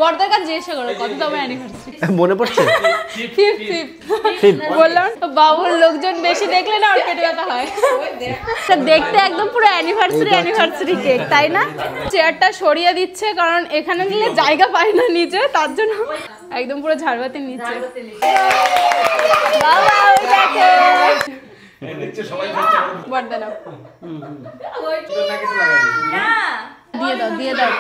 বড়দের কাছে জিজ্ঞাসা করো কততম অ্যানিভার্সারি মনে পড়ছে? বললাম বাবুর লোকজন বেশি দেখলে না ওর পেটে ব্যথা হয়। দেখতে একদম পুরো অ্যানিভার্সারি কেক, তাই না? চেয়ারটা সরিয়ে দিচ্ছে কারণ এখানে নিলে জায়গা পায় না নিচে, তার জন্য একদম পুরো ঝাড়বাতির নিচে। বাবা দেখো বড়দা নাও, দিয়ে দাও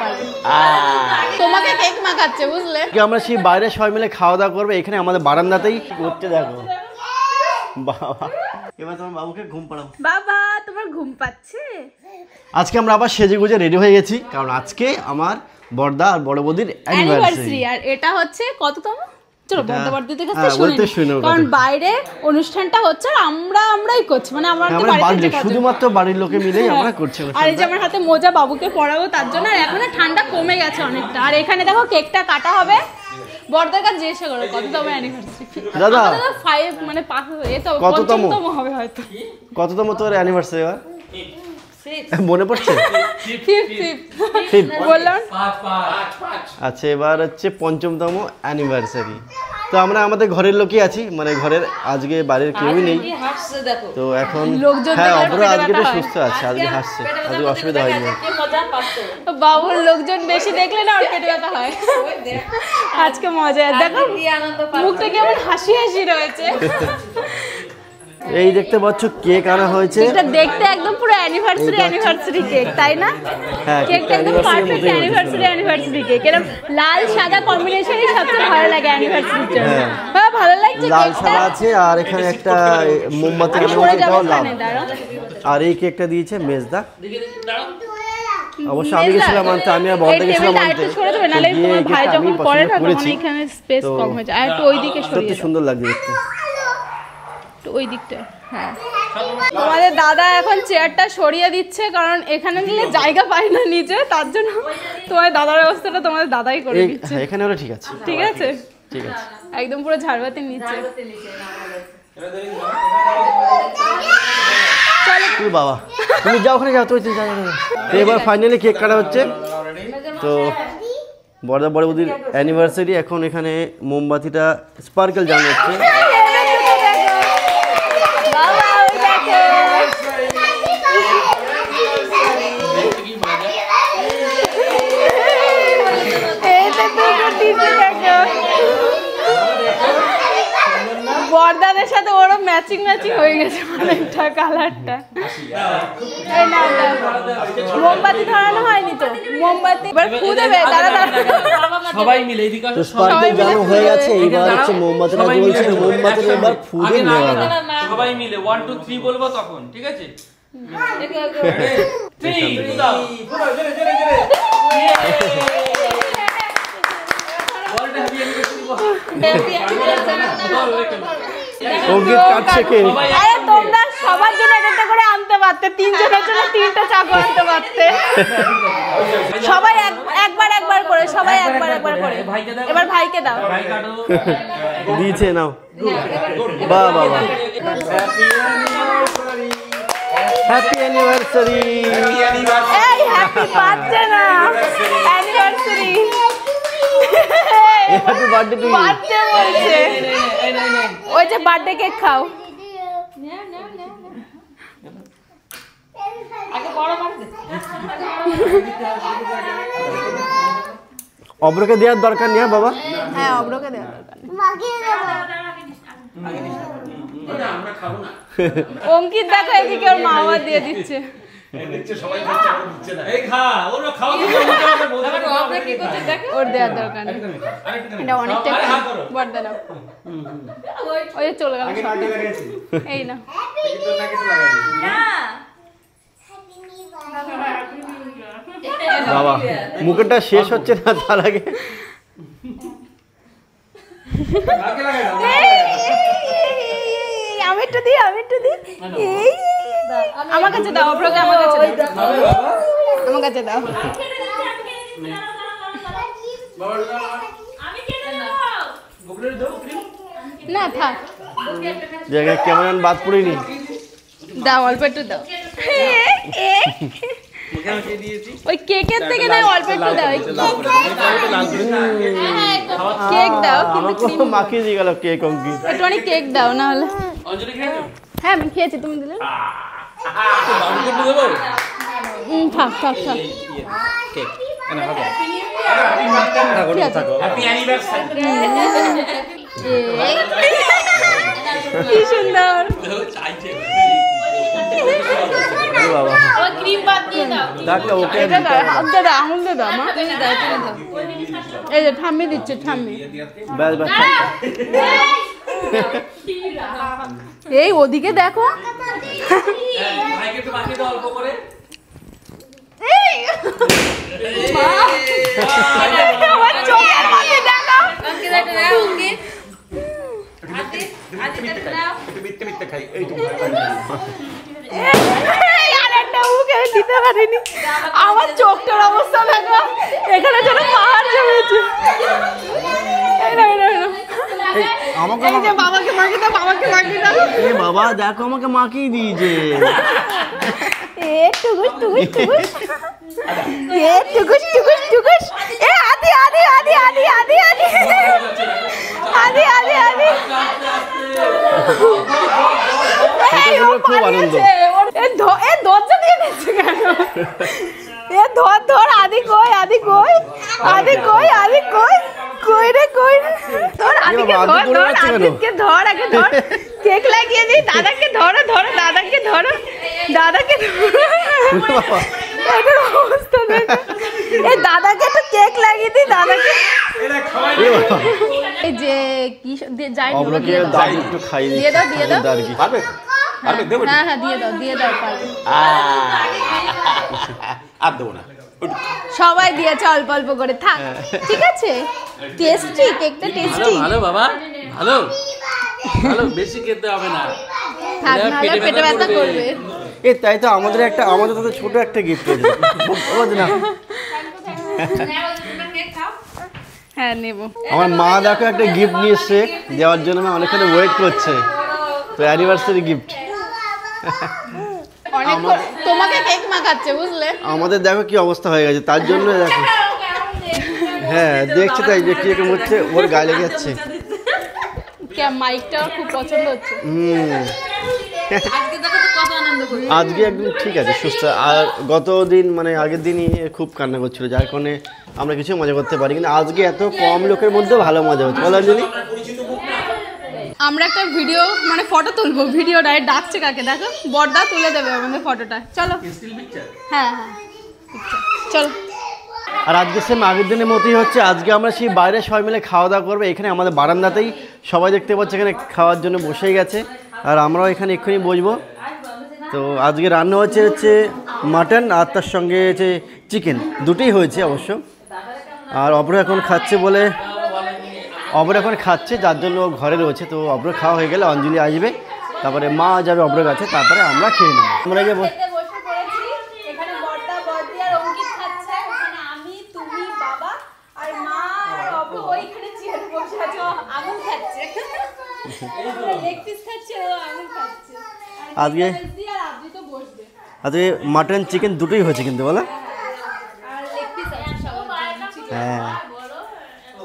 তোমাকে কেক মাখাচ্ছে, বুঝলে? আমরা সেই বাইরে সবাই মিলে খাওয়া দাওয়া করবো, এখানে আমাদের বারান্দাতেই করতে। দেখো বাবা, এবার তোমার বাবুকে ঘুম পাড়াও। বাবা তোমার ঘুম পাচ্ছে? আজকে আমরা আবার সেজে গুজে রেডি হয়ে গেছি, কারণ আজকে আমার বড়দা আর বড় বৌদির অ্যানিভার্সারি। আর এটা হচ্ছে কততম? চলো বড়দা বড়দিদের কাছে শুনি, কারণ বাইরে অনুষ্ঠানটা হচ্ছে আর আমরাই করছি, মানে আমরা শুধুমাত্র বাড়ির লোকে মিলেই আমরা করছি। আর এই যে আমার হাতে মোজা বাবুকে পরাবো তার জন্য, আর এখন ঠান্ডা কমে গেছে অনেকটা। আর এখানে দেখো কেকটা কাটা হবে। বড়দের কাছে জিজ্ঞাসা করো কততম অ্যানিভার্সারি? দাদা 5 মানে 5 তো কততম হবে হয়তো। কততম তোর অ্যানিভার্সারি? মনে পড়ছে? বললাম। আচ্ছা, এবার হচ্ছে 5ম অ্যানিভার্সারি। তো আমরা আমাদের ঘরের লোকই আছি, মানে ঘরের আজকে বাড়ির কেউই নেই। তো এখন হ্যাঁ অপরা আজকে তো সুস্থ আছে, আজকে হাসছে, আজকে অসুবিধা হয়নি। বাবুর লোকজন বেশি দেখলে না ওর পেটে ব্যথা হয়। আজকে মজা, দেখো মুখটা কেমন হাসি হাসি রয়েছে। এই দেখতে পাচ্ছ কেক আনা হয়েছে, এটা দেখতে একদম পুরো অ্যানিভার্সারি কেক, তাই না? হ্যাঁ, কেকটা একদম পারফেক্ট অ্যানিভার্সারি কেক। এরকম লাল সাদা কম্বিনেশনই সবচেয়ে ভালো লাগে অ্যানিভার্সারির জন্য। হ্যাঁ ভালো লাগছে লাল সাদা আছে, আর এখানে একটা মোমবাতি লাল, আর এই কেকটা দিয়েছে মেজদা। অবশ্য আমি গেছিলাম আনতে, আমি আর বড়দা গেছিলাম আনতে। ভাই যখন করে না তখন এখানে স্পেস কম হয়ে যায়, আর একটু ওই দিকে সরিয়ে দাও। সুন্দর লাগছে দেখতে ওই দিকটা। হ্যাঁ তোমাদের দাদা এখন চেয়ারটা সরিয়ে দিচ্ছে কারণ এখানে নিলে জায়গা পায় না নিচে, তার জন্য তোমার দাদার ব্যবস্থাটা তোমাদের দাদাই করে দিচ্ছে। এখানে হলো ঠিক আছে, ঠিক আছে, ঠিক আছে, একদম পুরো ঝাড়বাতির নিচে। চলো বাবা তুমি যাও, ওখানে যাও। তো এবার ফাইনালি কেক কাটা হচ্ছে। তো বড়দা বড় বৌদির অ্যানিভার্সারি, এখন এখানে মোমবাতিটা স্পার্কেল জ্বালানো হচ্ছে। বড়দাদের সাথে ওরও ম্যাচিং হয়ে গেছে অনেকটা কালারটা। মোমবাতি ধরানো হয়নি তো, মোমবাতি এবার ফু দেবে। দাঁড়া সবাই মিলে এদিকে স্পার্কেল জ্বালানো হয়ে গেছে, এবার হচ্ছে মোমবাতিটা জ্বলছে, মোমবাতিটা এবার ফু দিয়ে নেওয়া হবে। সবাই মিলে 1 2 3 বলবো তখন, ঠিক আছে? 3 দাও। সঙ্গীত কাটছে কে? আরে তোমরা সবার জন্য একটা করে আনতে পারতে, 3 জনের জন্য 3টা চাকু আনতে পারতে। সবাই একবার করে, সবাই একবার করে। এবার ভাইকে দাও। দিয়েছে, নাও। বাহ বাহ বাহ, হ্যাপি অ্যানিভার্সারি। এই হ্যাপি বার্থডে না, anniversary. Happy birthday to you. Birthday বলছে, ওই যে বার্থডে কেক খাও। অব্রকে দেওয়ার দরকার নেই বাবা। হ্যাঁ অব্রকে দেওয়ার দরকার নেই। অঙ্কিত দেখো এদিকে ওর মা বাবা দিয়ে দিচ্ছে। ওর দেওয়ার দরকার নেই, এটা অনেকটা বড়দা নাও। ওই চলে গেল, এই না বাবা মুখটা শেষ হচ্ছে না তার আগে। আমি একটু দিই আমার কাছে দাও, অব্রকে আমার কাছে দাও, আমার কাছে দাও। না থাক, জায়গায় ক্যামেরাম্যান বাদ পড়েনি। দাও অল্প একটু দাও। ওই কেকের থেকে না অল্প একটু দাও, কেক দাও কিন্তু মাখিয়ে দিয়ে গেল কেক অঙ্কি। একটু অনেক কেক দাও না হলে। হ্যাঁ আমি খেয়েছি, তুমি দিলে? থাক থাক থাক, কি সুন্দর। এই যে ঠাম্মি দিচ্ছে, ঠাম্মি। এই ওদিকে দেখো, আমার চোখটার অবস্থা দেখো, এখানে যেন পাহাড় জমেছে। বাবাকে মাখিয়ে দাও, বাবাকে মাখিয়ে দাও। বাবা দেখো আমাকে মাখিয়ে দিয়েছে। টুকুস টুকুস টুকুস, টুকুস টুকুস টুকুস। আদি আদি আদি আদি আদি আদি আদি আদি আদি। খুব আনন্দ। দরজা দিয়ে দিচ্ছে কেন? এ ধর ধর, আদি কই, আদি কই, আদি কই, আদি কই, কই রে কই রে। ধর আদিকে ধর, ধর আদিকে ধর, আগে ধর, কেক লাগিয়ে দিই। দাদাকে ধরো, ধরো দাদাকে, ধরো দাদাকে ধরো। এটার অবস্থা দেখো, এই দাদাকে একটু কেক লাগিয়ে দিই, দাদাকে। এই যে কি যাই একটু খাইয়ে দিয়ে দাও, দিয়ে দাও। পারবে? হ্যাঁ হ্যাঁ দিয়ে দাও, দিয়ে দাও, পারবে। আর দেবো না, সবাই দিয়েছে অল্প অল্প করে, থাক ঠিক আছে। টেস্টি, কেকটা টেস্টি। ভালো বাবা, ভালো ভালো, বেশি খেতে হবে না, থাক নাহলে পেটে ব্যথা করবে। এ তাই তো আমাদের তো ছোট একটা গিফট হয়েছে না। হ্যাঁ নেব। আমার মা দেখো একটা গিফট নিয়ে এসছে দেওয়ার জন্য, আমি অনেকক্ষণ ওয়েট করছে, তো অ্যানিভার্সারি গিফট। তোমাকে কেক মাখাচ্ছে বুঝলে। আমাদের দেখো কি অবস্থা হয়ে গেছে, তার জন্য দেখো। হ্যাঁ দেখছি তাই যে কি রকম হচ্ছে, ওর গায়ে লেগে যাচ্ছে। মাইকটা খুব পছন্দ হচ্ছে। আজকে একদম ঠিক আছে, সুস্থ। আর গত দিন মানে আগের দিনই খুব কান্না করছিল, যার কারণে আমরা কিছু মজা করতে পারি, কিন্তু আজকে এত কম লোকের মধ্যে ভালো মজা হচ্ছে, বলো অঞ্জলি? আমরা একটা ভিডিও মানে ফটো তুলবো, ভিডিওটা ডাকছে কাকে দেখো, বড়দা তুলে দেবে আমাদের ফটোটা। চলো হ্যাঁ হ্যাঁ চলো। আর আজকে সেম আগের দিনের মতোই হচ্ছে, আজকে আমরা সেই বাইরে সবাই মিলে খাওয়া দাওয়া করবো। এখানে আমাদের বারান্দাতেই সবাই দেখতে পাচ্ছে, এখানে খাওয়ার জন্য বসেই গেছে, আর আমরাও এখানে এক্ষুনি বসবো। তো আজকে রান্না হচ্ছে মাটন, আর তার সঙ্গে হচ্ছে চিকেন, দুটোই হয়েছে অবশ্য। আর অব্র এখন খাচ্ছে, যার জন্য ঘরে রয়েছে। তো অব্র খাওয়া হয়ে গেলে অঞ্জলি আসবে, তারপরে মা যাবে অব্র কাছে, তারপরে আমরা খেয়ে নেব। আমরা যাবো। আজকে মাটন চিকেন দুটোই হয়েছে কিন্তু, বলো? হ্যাঁ,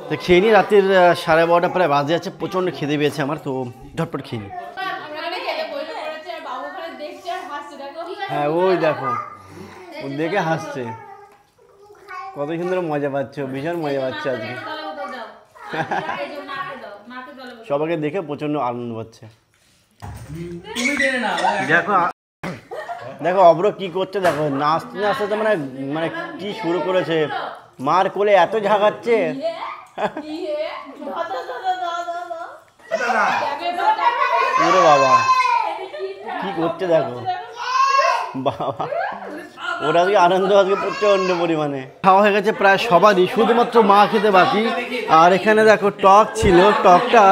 তো খেয়ে নিই। রাতের 12:30 প্রায় বাজে যাচ্ছে, প্রচণ্ড খিদে পেয়েছে আমার, তো ঝটপট খেয়ে নিই। হ্যাঁ ওই দেখো, ও দেখে হাসছে, কত সুন্দর মজা পাচ্ছ, ভীষণ মজা পাচ্ছে আজকে। সবাইকে দেখে প্রচণ্ড আনন্দ পাচ্ছে। দেখো অব্র কি করছে, দেখো নাচতে নাচতে তো মানে কি শুরু করেছে, মার কোলে এত ঝাঁকাচ্ছে। ওরে বাবা কি করছে দেখো, বাবা ওরা আজকে আনন্দ, আজকে প্রচণ্ড পরিমাণে। খাওয়া হয়ে গেছে প্রায় সবারই, শুধুমাত্র মা খেতে বাকি। আর এখানে দেখো টক ছিল, টকটা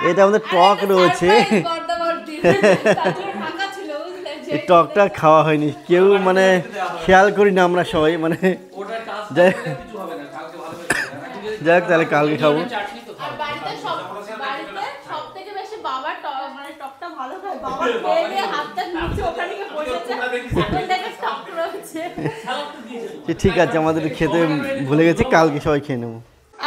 এটা আমাদের টক রয়েছে, এই টকটা খাওয়া হয়নি, কেউ মানে খেয়াল করি না আমরা সবাই, মানে যাই হোক তাহলে কালকে খাবো। সবথেকে বেশি বাবা মানে টকটা ভালো বাবা খেয়ে দিয়ে হাতটা নিচে ওখানে গিয়ে বসেছে, এখন দেখে স্টপ করেছে। ঠিক আছে, আমাদের খেতে ভুলে গেছি, কালকে সবাই খেয়ে নেবো।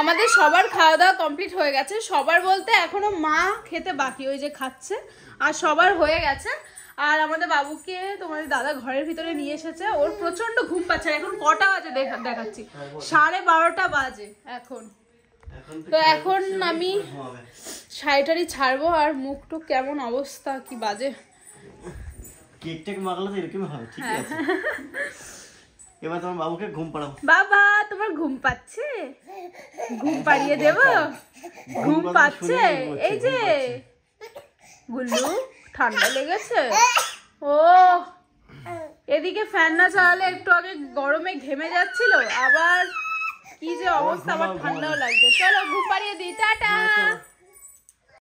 আমাদের সবার খাওয়া দাওয়া কমপ্লিট হয়ে গেছে, সবার বলতে এখনো মা খেতে বাকি, ওই যে খাচ্ছে, আর সবার হয়ে গেছে। আর আমাদের বাবুকে তোমাদের দাদা ঘরের ভিতরে নিয়ে এসেছে, ওর প্রচন্ড ঘুম পাচ্ছে। এখন কটা বাজে দেখাচ্ছি, 12:30 বাজে এখন। তো এখন আমি শাড়িটারি ছাড়বো, আর মুখ টুক কেমন অবস্থা, কি বাজে। কেক টেক মাখলে তো এরকমই হবে, ঠিক আছে। এবার তোমার বাবুকে ঘুম পাড়াবো। বাবা তোমার ঘুম পাচ্ছে? ঘুম পাড়িয়ে দেব? ঘুম পাচ্ছে? এই যে গুল্লু, ঠান্ডা লেগেছে? ও এদিকে ফ্যান না চালালে একটু আগে গরমে ঘেমে যাচ্ছিল, আবার কি যে অবস্থা, আবার ঠান্ডাও লাগছে। চলো ঘুম পাড়িয়ে দিই, টাটা।